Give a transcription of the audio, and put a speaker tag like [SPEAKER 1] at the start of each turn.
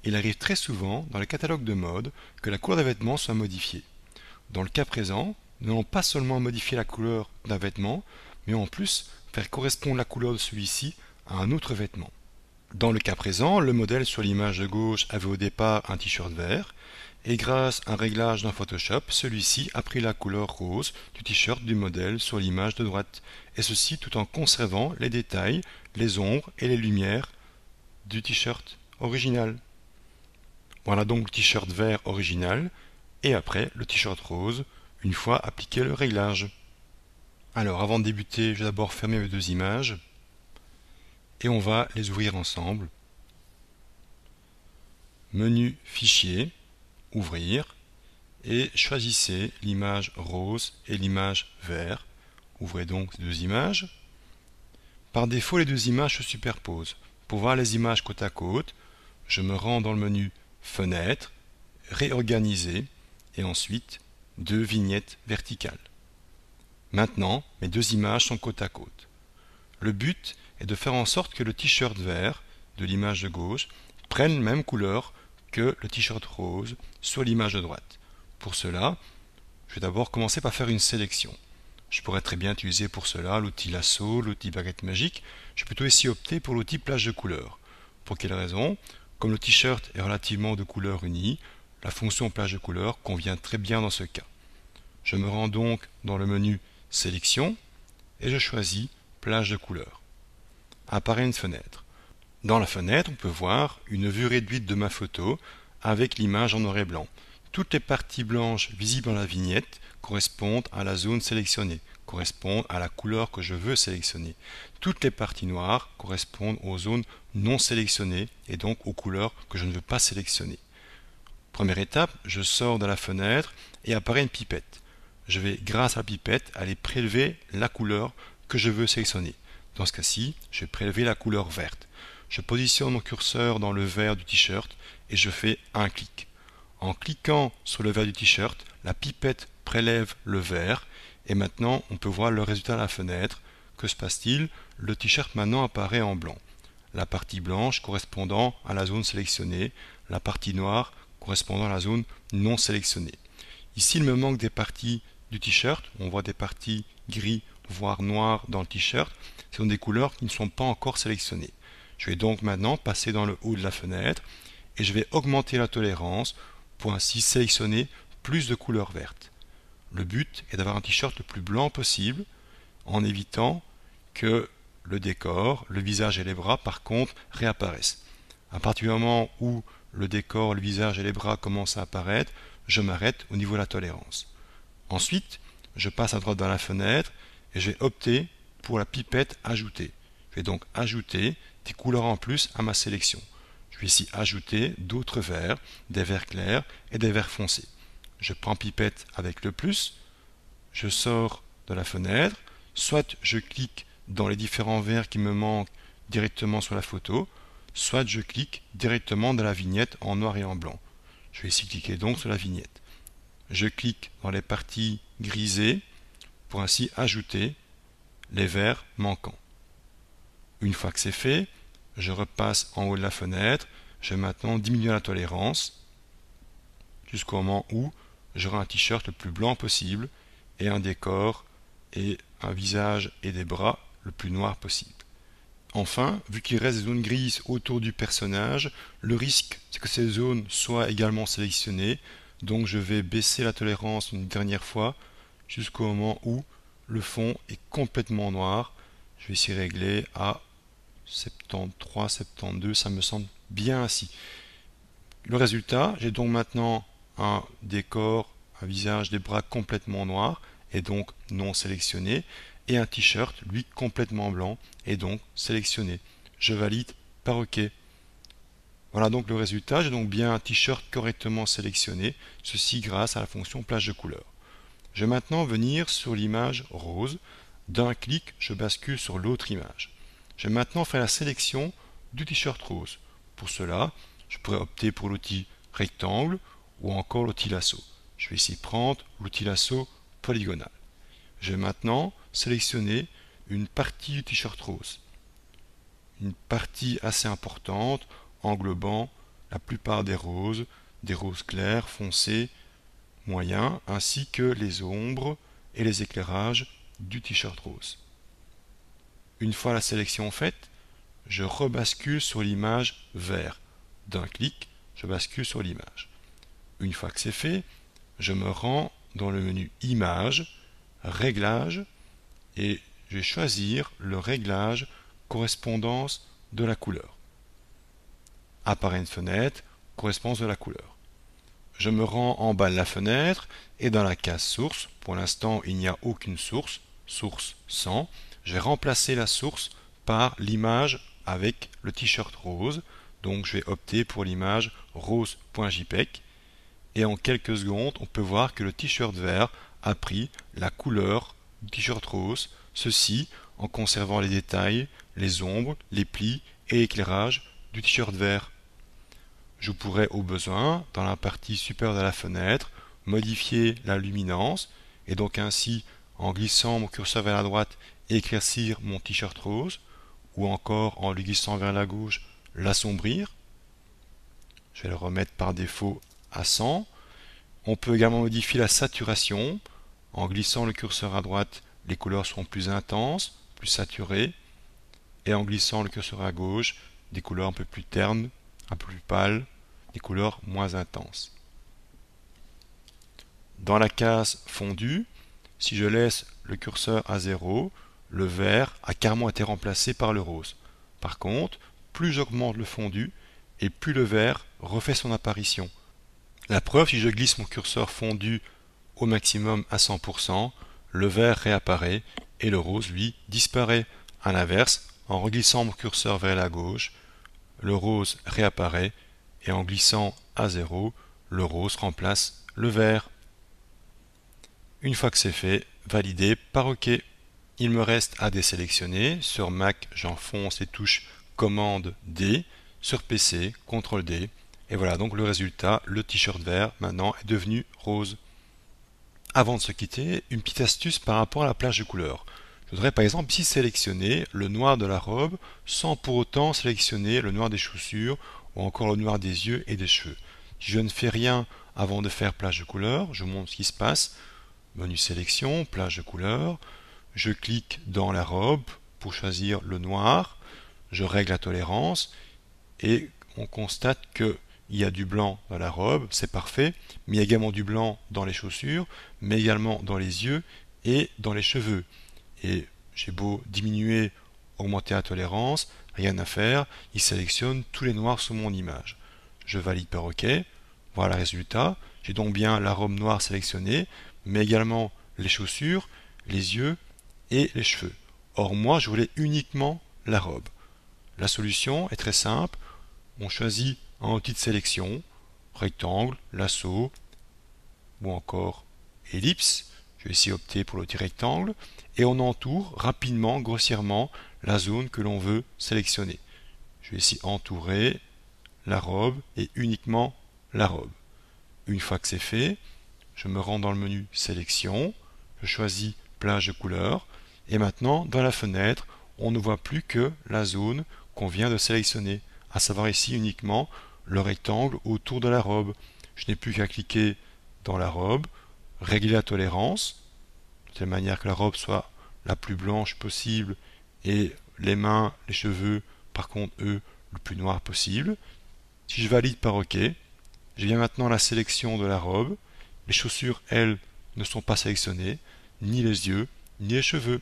[SPEAKER 1] il arrive très souvent dans les catalogues de mode que la couleur des vêtements soit modifiée. Dans le cas présent, nous n'allons pas seulement modifier la couleur d'un vêtement, mais en plus faire correspondre la couleur de celui-ci à un autre vêtement. Dans le cas présent, le modèle sur l'image de gauche avait au départ un t-shirt vert, et grâce à un réglage dans Photoshop, celui-ci a pris la couleur rose du t-shirt du modèle sur l'image de droite, et ceci tout en conservant les détails, les ombres et les lumières du t-shirt original. Voilà donc le t-shirt vert original, et après le t-shirt rose, une fois appliqué le réglage. Alors avant de débuter, je vais d'abord fermer mes deux images, et on va les ouvrir ensemble. Menu Fichier, Ouvrir, et choisissez l'image rose et l'image vert. Ouvrez donc ces deux images. Par défaut, les deux images se superposent. Pour voir les images côte à côte, je me rends dans le menu Fenêtre, Réorganiser, et ensuite deux vignettes verticales. Maintenant, mes deux images sont côte à côte. Le but est de faire en sorte que le t-shirt vert de l'image de gauche prenne la même couleur que le t-shirt rose sur l'image de droite. Pour cela, je vais d'abord commencer par faire une sélection. Je pourrais très bien utiliser pour cela l'outil lasso, l'outil baguette magique. Je vais plutôt ici opter pour l'outil plage de couleurs. Pour quelle raison? Comme le t-shirt est relativement de couleur unie, la fonction plage de couleurs convient très bien dans ce cas. Je me rends donc dans le menu Sélection et je choisis Plage de couleurs. Apparaît une fenêtre. Dans la fenêtre, on peut voir une vue réduite de ma photo avec l'image en noir et blanc. Toutes les parties blanches visibles dans la vignette correspondent à la zone sélectionnée, correspondent à la couleur que je veux sélectionner. Toutes les parties noires correspondent aux zones non sélectionnées et donc aux couleurs que je ne veux pas sélectionner. Première étape, je sors de la fenêtre et apparaît une pipette. Je vais, grâce à la pipette, aller prélever la couleur que je veux sélectionner. Dans ce cas-ci, je vais prélever la couleur verte. Je positionne mon curseur dans le vert du t-shirt et je fais un clic. En cliquant sur le vert du t-shirt, la pipette prélève le vert et maintenant on peut voir le résultat à la fenêtre. Que se passe-t-il? Le t-shirt maintenant apparaît en blanc. La partie blanche correspondant à la zone sélectionnée, la partie noire correspondant à la zone non sélectionnée. Ici, il me manque des parties du t-shirt. On voit des parties gris, voire noires dans le t-shirt. Ce sont des couleurs qui ne sont pas encore sélectionnées. Je vais donc maintenant passer dans le haut de la fenêtre et je vais augmenter la tolérance pour ainsi sélectionner plus de couleurs vertes. Le but est d'avoir un t-shirt le plus blanc possible en évitant que le décor, le visage et les bras par contre réapparaissent. À partir du moment où le décor, le visage et les bras commencent à apparaître, je m'arrête au niveau de la tolérance. Ensuite, je passe à droite dans la fenêtre et je vais opter pour la pipette Ajouter. Je vais donc ajouter des couleurs en plus à ma sélection. Je vais ici ajouter d'autres verts, des verts clairs et des verts foncés. Je prends pipette avec le plus, je sors de la fenêtre, soit je clique dans les différents verts qui me manquent directement sur la photo, soit je clique directement dans la vignette en noir et en blanc. Je vais ici cliquer donc sur la vignette. Je clique dans les parties grisées pour ainsi ajouter les verts manquants. Une fois que c'est fait, je repasse en haut de la fenêtre. Je vais maintenant diminuer la tolérance jusqu'au moment où j'aurai un t-shirt le plus blanc possible et un décor et un visage et des bras le plus noir possible. Enfin, vu qu'il reste des zones grises autour du personnage, le risque c'est que ces zones soient également sélectionnées. Donc je vais baisser la tolérance une dernière fois jusqu'au moment où le fond est complètement noir. Je vais ici régler à 73, 72, ça me semble bien ainsi. Le résultat, j'ai donc maintenant un décor, un visage, des bras complètement noirs et donc non sélectionné, et un t-shirt, lui, complètement blanc et donc sélectionné. Je valide par OK. Voilà donc le résultat, j'ai donc bien un t-shirt correctement sélectionné, ceci grâce à la fonction plage de couleurs. Je vais maintenant venir sur l'image rose. D'un clic, je bascule sur l'autre image. Je vais maintenant faire la sélection du t-shirt rose. Pour cela, je pourrais opter pour l'outil rectangle ou encore l'outil lasso. Je vais ici prendre l'outil lasso polygonal. Je vais maintenant sélectionner une partie du t-shirt rose. Une partie assez importante englobant la plupart des roses clairs, foncés, moyens, ainsi que les ombres et les éclairages du t-shirt rose. Une fois la sélection faite, je rebascule sur l'image vert. D'un clic, je bascule sur l'image. Une fois que c'est fait, je me rends dans le menu Images, Réglages, et je vais choisir le réglage correspondance de la couleur. Apparaît une fenêtre, correspondance de la couleur. Je me rends en bas de la fenêtre et dans la case source, pour l'instant il n'y a aucune source, source 100, je vais remplacer la source par l'image avec le t-shirt rose, donc je vais opter pour l'image rose.jpg et en quelques secondes on peut voir que le t-shirt vert a pris la couleur du t-shirt rose, ceci en conservant les détails, les ombres, les plis et l'éclairage du t-shirt vert. Je pourrais au besoin, dans la partie supérieure de la fenêtre, modifier la luminance et donc ainsi, en glissant mon curseur vers la droite, éclaircir mon t-shirt rose, ou encore en le glissant vers la gauche, l'assombrir. Je vais le remettre par défaut à 100. On peut également modifier la saturation. En glissant le curseur à droite, les couleurs seront plus intenses, plus saturées, et en glissant le curseur à gauche, des couleurs un peu plus ternes, un peu plus pâles, des couleurs moins intenses. Dans la case fondu, si je laisse le curseur à 0, le vert a carrément été remplacé par le rose. Par contre, plus j'augmente le fondu, et plus le vert refait son apparition. La preuve, si je glisse mon curseur fondu au maximum à 100%, le vert réapparaît et le rose, lui, disparaît. A l'inverse, en reglissant mon curseur vers la gauche, le rose réapparaît et en glissant à 0, le rose remplace le vert. Une fois que c'est fait, valider par OK. Il me reste à désélectionner. Sur Mac, j'enfonce les touches Commande D. Sur PC, CTRL D. Et voilà donc le résultat, le t-shirt vert maintenant est devenu rose. Avant de se quitter, une petite astuce par rapport à la plage de couleurs. Je voudrais par exemple ici sélectionner le noir de la robe sans pour autant sélectionner le noir des chaussures ou encore le noir des yeux et des cheveux. Si je ne fais rien avant de faire plage de couleurs, je montre ce qui se passe. Menu sélection, plage de couleurs. Je clique dans la robe pour choisir le noir. Je règle la tolérance et on constate qu'il y a du blanc dans la robe, c'est parfait, mais il y a également du blanc dans les chaussures, mais également dans les yeux et dans les cheveux. Et j'ai beau diminuer, augmenter la tolérance, rien à faire, il sélectionne tous les noirs sur mon image. Je valide par OK, voilà le résultat. J'ai donc bien la robe noire sélectionnée, mais également les chaussures, les yeux et les cheveux. Or moi, je voulais uniquement la robe. La solution est très simple. On choisit un outil de sélection, rectangle, lasso ou encore ellipse. Je vais ici opter pour l'outil rectangle et on entoure rapidement, grossièrement, la zone que l'on veut sélectionner. Je vais ici entourer la robe et uniquement la robe. Une fois que c'est fait, je me rends dans le menu sélection, je choisis plage de couleurs et maintenant dans la fenêtre, on ne voit plus que la zone qu'on vient de sélectionner, à savoir ici uniquement le rectangle autour de la robe. Je n'ai plus qu'à cliquer dans la robe, régler la tolérance, de telle manière que la robe soit la plus blanche possible et les mains, les cheveux, par contre, eux, le plus noir possible. Si je valide par OK, j'ai bien maintenant la sélection de la robe. Les chaussures, elles, ne sont pas sélectionnées, ni les yeux, ni les cheveux.